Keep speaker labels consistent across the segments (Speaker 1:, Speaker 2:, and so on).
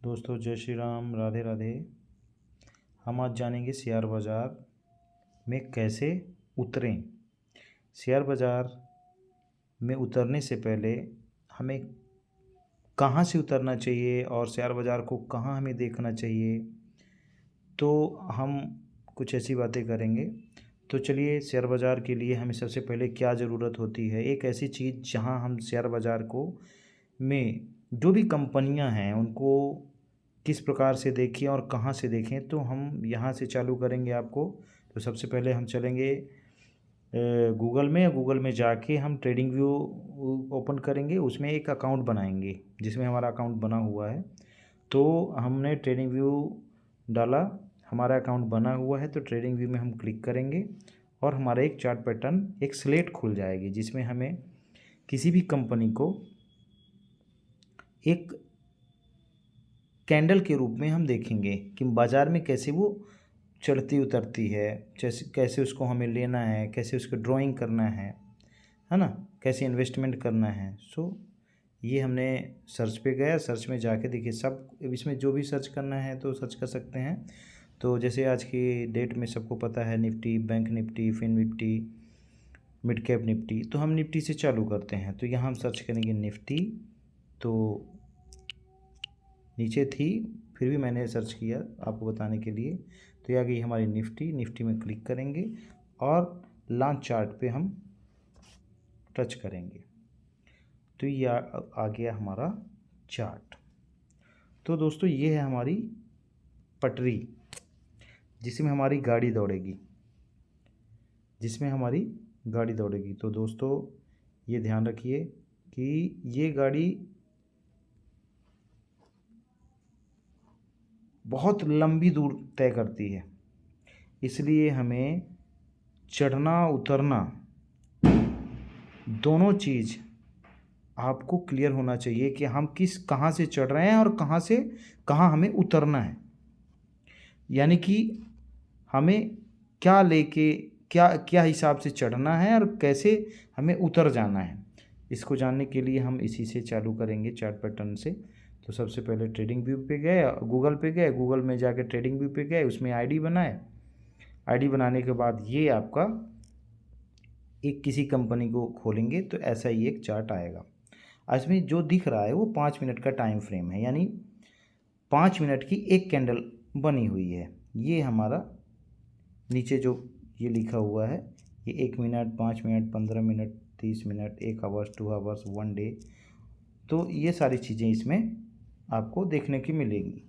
Speaker 1: दोस्तों जय श्री राम, राधे राधे। हम आज जानेंगे शेयर बाज़ार में कैसे उतरें। शेयर बाज़ार में उतरने से पहले हमें कहाँ से उतरना चाहिए और शेयर बाज़ार को कहाँ हमें देखना चाहिए, तो हम कुछ ऐसी बातें करेंगे। तो चलिए, शेयर बाज़ार के लिए हमें सबसे पहले क्या ज़रूरत होती है। एक ऐसी चीज़ जहां हम शेयर बाज़ार को में जो भी कंपनियां हैं उनको किस प्रकार से देखें और कहां से देखें, तो हम यहां से चालू करेंगे आपको। तो सबसे पहले हम चलेंगे गूगल में जाके हम ट्रेडिंग व्यू ओपन करेंगे। उसमें एक अकाउंट बनाएंगे जिसमें हमारा अकाउंट बना हुआ है। तो हमने ट्रेडिंग व्यू डाला, हमारा अकाउंट बना हुआ है। तो ट्रेडिंग व्यू में हम क्लिक करेंगे और हमारा एक चार्ट पैटर्न, एक स्लेट खुल जाएगी जिसमें हमें किसी भी कंपनी को एक कैंडल के रूप में हम देखेंगे कि बाज़ार में कैसे वो चढ़ती उतरती है, कैसे उसको हमें लेना है, कैसे उसको ड्राइंग करना है ना, कैसे इन्वेस्टमेंट करना है। ये हमने सर्च पे गया, सर्च में जाके देखिए सब इसमें जो भी सर्च करना है तो सर्च कर सकते हैं। तो जैसे आज की डेट में सबको पता है Nifty, bank Nifty, fin Nifty, mid cap Nifty. तो हम निफ्टी से चालू करते हैं। तो यहाँ हम सर्च करेंगे निफ्टी। तो नीचे थी, फिर भी मैंने सर्च किया आपको बताने के लिए। तो ये आ गई हमारी निफ्टी में क्लिक करेंगे और लॉन्च चार्ट पे हम टच करेंगे। तो ये आ गया हमारा चार्ट। तो दोस्तों ये है हमारी पटरी जिसमें हमारी गाड़ी दौड़ेगी। तो दोस्तों ये ध्यान रखिए कि ये गाड़ी बहुत लंबी दूर तय करती है, इसलिए हमें चढ़ना उतरना दोनों चीज़ आपको क्लियर होना चाहिए कि हम कहाँ से चढ़ रहे हैं और कहाँ हमें उतरना है। यानी कि हमें क्या लेके क्या हिसाब से चढ़ना है और कैसे हमें उतर जाना है। इसको जानने के लिए हम इसी से चालू करेंगे, चार्ट पैटर्न से। तो सबसे पहले ट्रेडिंग व्यू पे गए, गूगल में जाके ट्रेडिंग व्यू पे गए, उसमें आईडी बनाए। आईडी बनाने के बाद ये आपका एक किसी कंपनी को खोलेंगे तो ऐसा ही एक चार्ट आएगा। इसमें जो दिख रहा है वो 5 मिनट का टाइम फ्रेम है, यानी 5 मिनट की एक कैंडल बनी हुई है। ये हमारा नीचे जो ये लिखा हुआ है, ये 1 minute, 5 minute, 15 minute, 30 minute, 1 hours, 2 hours, 1 day. तो ये सारी चीज़ें इसमें आपको देखने की मिलेगी।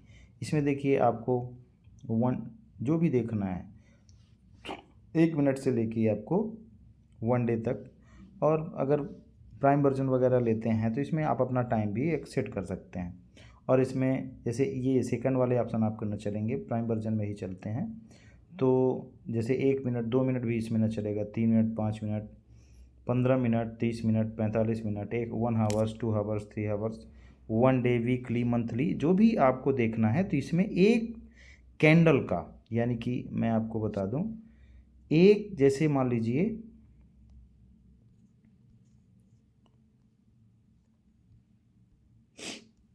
Speaker 1: इसमें देखिए आपको जो भी देखना है 1 मिनट से लेके आपको 1 डे तक। और अगर प्राइम वर्जन वगैरह लेते हैं तो इसमें आप अपना टाइम भी एक सेट कर सकते हैं। और इसमें जैसे ये सेकंड वाले ऑप्शन आपको न चलेंगे, प्राइम वर्जन में ही चलते हैं। तो जैसे 1 मिनट, 2 मिनट भी इसमें न चलेगा, 3 minute, 5 minute, 15 minute, 30 minute, 45 minute, 1 hours, 2 hours, 3 hours, 1 day, weekly, monthly, जो भी आपको देखना है। तो इसमें एक कैंडल का, यानी कि मैं आपको बता दूं, एक जैसे मान लीजिए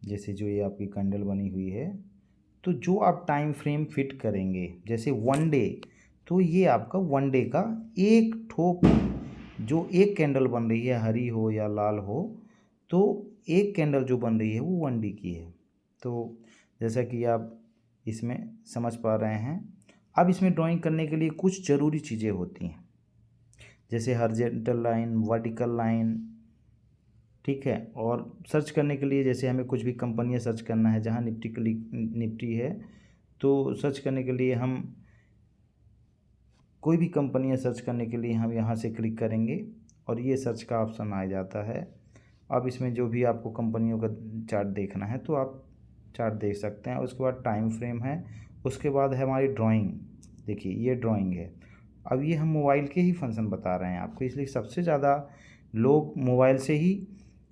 Speaker 1: जैसे जो ये आपकी कैंडल बनी हुई है, तो जो आप टाइम फ्रेम फिट करेंगे जैसे 1 डे, तो ये आपका 1 डे का एक ठोक, जो एक कैंडल बन रही है, हरी हो या लाल हो, तो एक कैंडल जो बन रही है वो 1 डे की है। तो जैसा कि आप इसमें समझ पा रहे हैं। अब इसमें ड्राइंग करने के लिए कुछ ज़रूरी चीज़ें होती हैं, जैसे हॉरिजॉन्टल लाइन, वर्टिकल लाइन, ठीक है। और सर्च करने के लिए जैसे हमें कुछ भी कंपनियां सर्च करना है, जहां निफ्टी है, तो सर्च करने के लिए हम कोई भी कंपनियां सर्च करने के लिए हम यहां से क्लिक करेंगे और ये सर्च का ऑप्शन आ जाता है। अब इसमें जो भी आपको कंपनियों का चार्ट देखना है तो आप चार्ट देख सकते हैं। उसके बाद टाइम फ्रेम है, उसके बाद है हमारी ड्राइंग। देखिए ये ड्राइंग है। अब ये हम मोबाइल के ही फंक्शन बता रहे हैं आपको, इसलिए सबसे ज़्यादा लोग मोबाइल से ही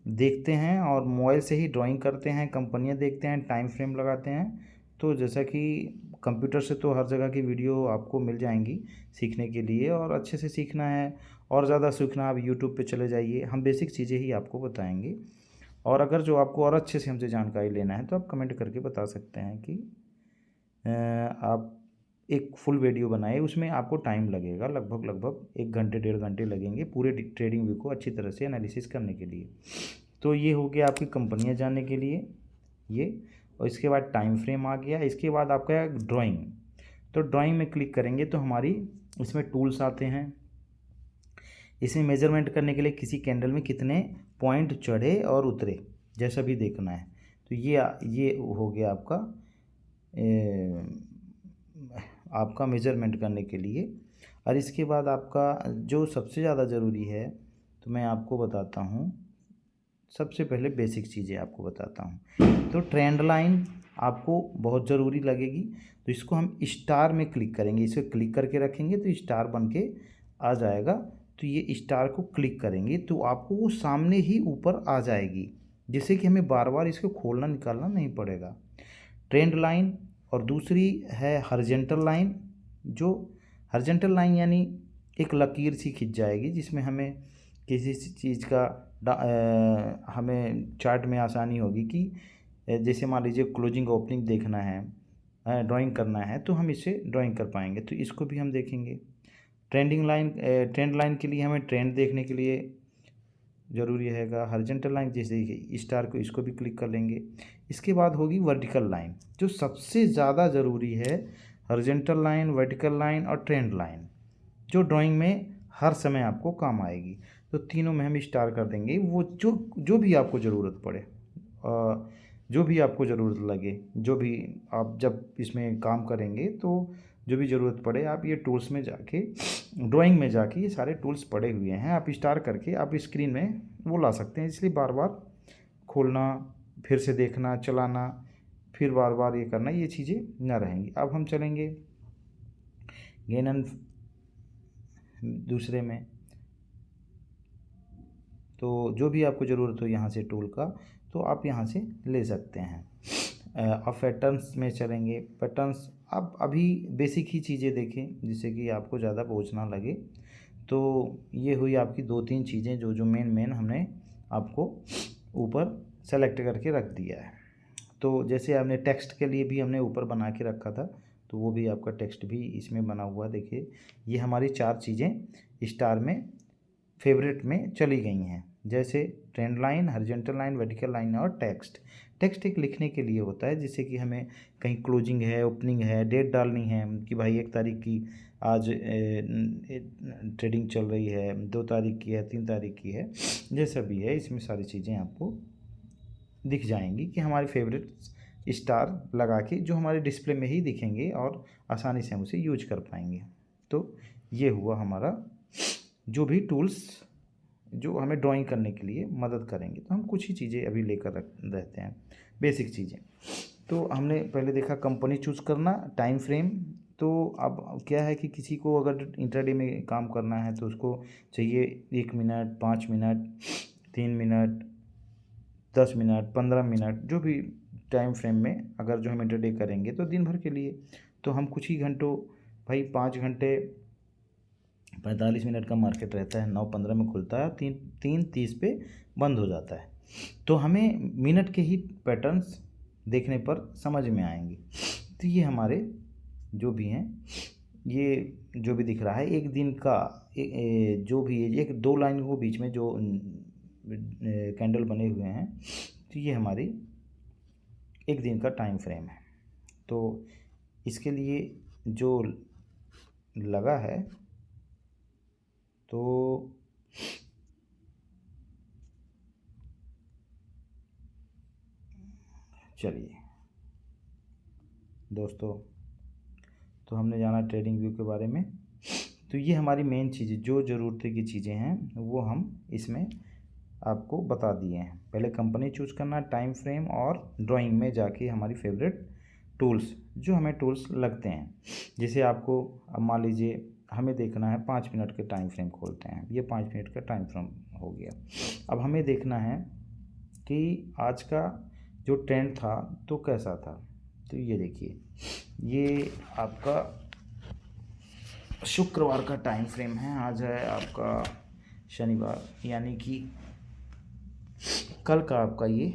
Speaker 1: देखते हैं और मोबाइल से ही ड्राइंग करते हैं, कंपनियां देखते हैं, टाइम फ्रेम लगाते हैं। तो जैसा कि कंप्यूटर से तो हर जगह की वीडियो आपको मिल जाएंगी सीखने के लिए, और अच्छे से सीखना है और ज़्यादा सीखना आप यूट्यूब पे चले जाइए, हम बेसिक चीज़ें ही आपको बताएंगे। और अगर जो आपको और अच्छे से हमसे जानकारी लेना है तो आप कमेंट करके बता सकते हैं कि आप एक फुल वीडियो बनाए, उसमें आपको टाइम लगेगा लगभग 1 घंटे 1.5 घंटे लगेंगे पूरे ट्रेडिंग व्यू को अच्छी तरह से एनालिसिस करने के लिए। तो ये हो गया आपकी कंपनियां जानने के लिए ये, और इसके बाद टाइम फ्रेम आ गया। इसके बाद आपका ड्राइंग, तो ड्राइंग में क्लिक करेंगे तो हमारी इसमें टूल्स आते हैं। इसमें मेजरमेंट करने के लिए किसी कैंडल में कितने पॉइंट चढ़े और उतरे जैसा भी देखना है। तो ये हो गया आपका मेजरमेंट करने के लिए। और इसके बाद आपका जो सबसे ज़्यादा ज़रूरी है तो मैं आपको बताता हूँ। सबसे पहले बेसिक चीज़ें आपको बताता हूँ। तो ट्रेंड लाइन आपको बहुत ज़रूरी लगेगी, तो इसको हम स्टार में क्लिक करेंगे। इसे क्लिक करके रखेंगे तो स्टार बन के आ जाएगा। तो ये स्टार को क्लिक करेंगे तो आपको वो सामने ही ऊपर आ जाएगी, जिससे कि हमें बार बार इसको खोलना निकालना नहीं पड़ेगा। Trend line. और दूसरी है हॉरिजॉन्टल लाइन। जो हॉरिजॉन्टल लाइन यानी एक लकीर सी खिंच जाएगी, जिसमें हमें किसी चीज़ का हमें चार्ट में आसानी होगी कि जैसे मान लीजिए क्लोजिंग ओपनिंग देखना है, ड्राइंग करना है, तो हम इसे ड्राइंग कर पाएंगे। तो इसको भी हम देखेंगे। ट्रेंड लाइन के लिए हमें ट्रेंड देखने के लिए ज़रूरी रहेगा। हॉरिजॉन्टल लाइन जैसे स्टार को, इसको भी क्लिक कर लेंगे। इसके बाद होगी वर्टिकल लाइन, जो सबसे ज़्यादा ज़रूरी है। हॉरिजॉन्टल लाइन, वर्टिकल लाइन और ट्रेंड लाइन, जो ड्राइंग में हर समय आपको काम आएगी। तो तीनों में हम स्टार कर देंगे। वो जो भी आपको ज़रूरत पड़े, जो भी आपको ज़रूरत लगे, जो भी आप जब इसमें काम करेंगे तो जो भी ज़रूरत पड़े, आप ये टूल्स में जाके, ड्राइंग में जाके ये सारे टूल्स पड़े हुए हैं, आप स्टार करके आप स्क्रीन में वो ला सकते हैं। इसलिए बार बार खोलना, फिर से देखना, चलाना, फिर बार बार ये करना, ये चीज़ें ना रहेंगी। अब हम चलेंगे गेन एंड दूसरे में। तो जो भी आपको ज़रूरत हो यहाँ से टूल का, तो आप यहाँ से ले सकते हैं। अब पैटर्न्स में चलेंगे। पैटर्न्स अब अभी बेसिक ही चीज़ें देखें, जिससे कि आपको ज़्यादा बोझ ना लगे। तो ये हुई आपकी 2-3 चीज़ें जो मेन हमने आपको ऊपर सेलेक्ट करके रख दिया है। तो जैसे आपने टेक्स्ट के लिए भी हमने ऊपर बना के रखा था, तो वो भी आपका टेक्स्ट भी इसमें बना हुआ। देखिए ये हमारी 4 चीज़ें स्टार में फेवरेट में चली गई हैं, जैसे trend line, horizontal line, vertical line और टेक्स्ट। टेक्स्ट एक लिखने के लिए होता है, जिससे कि हमें कहीं क्लोजिंग है, ओपनिंग है, डेट डालनी है कि भाई 1 तारीख की आज ट्रेडिंग चल रही है, 2 तारीख की है, 3 तारीख की है, जैसा भी है इसमें सारी चीज़ें आपको दिख जाएंगी कि हमारे फेवरेट स्टार लगा के जो हमारे डिस्प्ले में ही दिखेंगे और आसानी से हम उसे यूज कर पाएंगे। तो ये हुआ हमारा जो भी टूल्स जो हमें ड्राइंग करने के लिए मदद करेंगे। तो हम कुछ ही चीज़ें अभी लेकर रहते हैं, बेसिक चीज़ें। तो हमने पहले देखा कंपनी चूज़ करना, टाइम फ्रेम। तो अब क्या है कि किसी को अगर इंट्राडे में काम करना है तो उसको चाहिए 1 minute, 5 minute, 3 minute, 10 minute, 15 minute, जो भी टाइम फ्रेम में अगर जो हम इंट्राडे करेंगे तो दिन भर के लिए। तो हम कुछ ही घंटों, भाई 5 घंटे 45 मिनट का मार्केट रहता है, 9:15 में खुलता है, 3:30 पे बंद हो जाता है। तो हमें मिनट के ही पैटर्न्स देखने पर समझ में आएंगे। तो ये हमारे जो भी हैं, ये जो भी दिख रहा है एक दिन का, जो भी है, एक 2 लाइन को बीच में जो कैंडल बने हुए हैं, तो ये हमारी एक दिन का टाइम फ्रेम है। तो इसके लिए जो लगा है, तो चलिए दोस्तों, तो हमने जाना ट्रेडिंग व्यू के बारे में। तो ये हमारी मेन चीज़ें, जो ज़रूरत की चीज़ें हैं, वो हम इसमें आपको बता दिए हैं। पहले कंपनी चूज़ करना, टाइम फ्रेम और ड्राइंग में जाके हमारी फेवरेट टूल्स, जो हमें टूल्स लगते हैं। जैसे आपको अब मान लीजिए हमें देखना है 5 मिनट के टाइम फ्रेम खोलते हैं, ये 5 मिनट का टाइम फ्रेम हो गया। अब हमें देखना है कि आज का जो ट्रेंड था तो कैसा था। तो ये देखिए, ये आपका शुक्रवार का टाइम फ्रेम है। आज है आपका शनिवार, यानी कि कल का आपका ये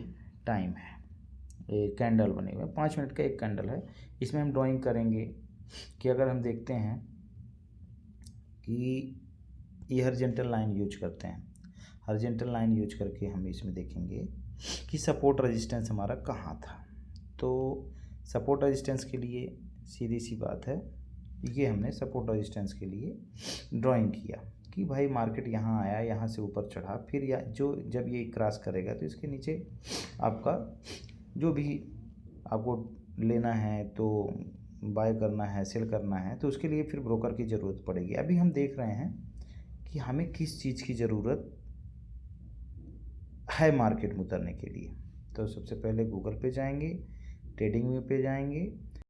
Speaker 1: टाइम है। ये कैंडल बने हुए हैं, 5 मिनट का एक कैंडल है। इसमें हम ड्राइंग करेंगे कि अगर हम देखते हैं कि ये हॉरिजॉन्टल लाइन यूज करते हैं, हॉरिजॉन्टल लाइन यूज करके हम इसमें देखेंगे कि सपोर्ट रेजिस्टेंस हमारा कहाँ था। तो सपोर्ट रेजिस्टेंस के लिए सीधी सी बात है, ये हमने सपोर्ट रेजिस्टेंस के लिए ड्राइंग किया कि भाई मार्केट यहाँ आया, यहाँ से ऊपर चढ़ा, फिर या जो जब ये क्रॉस करेगा तो इसके नीचे आपका जो भी आपको लेना है, तो बाय करना है, सेल करना है, तो उसके लिए फिर ब्रोकर की ज़रूरत पड़ेगी। अभी हम देख रहे हैं कि हमें किस चीज़ की ज़रूरत है मार्केट में उतरने के लिए। तो सबसे पहले गूगल पे जाएंगे, ट्रेडिंग व्यू पे जाएंगे,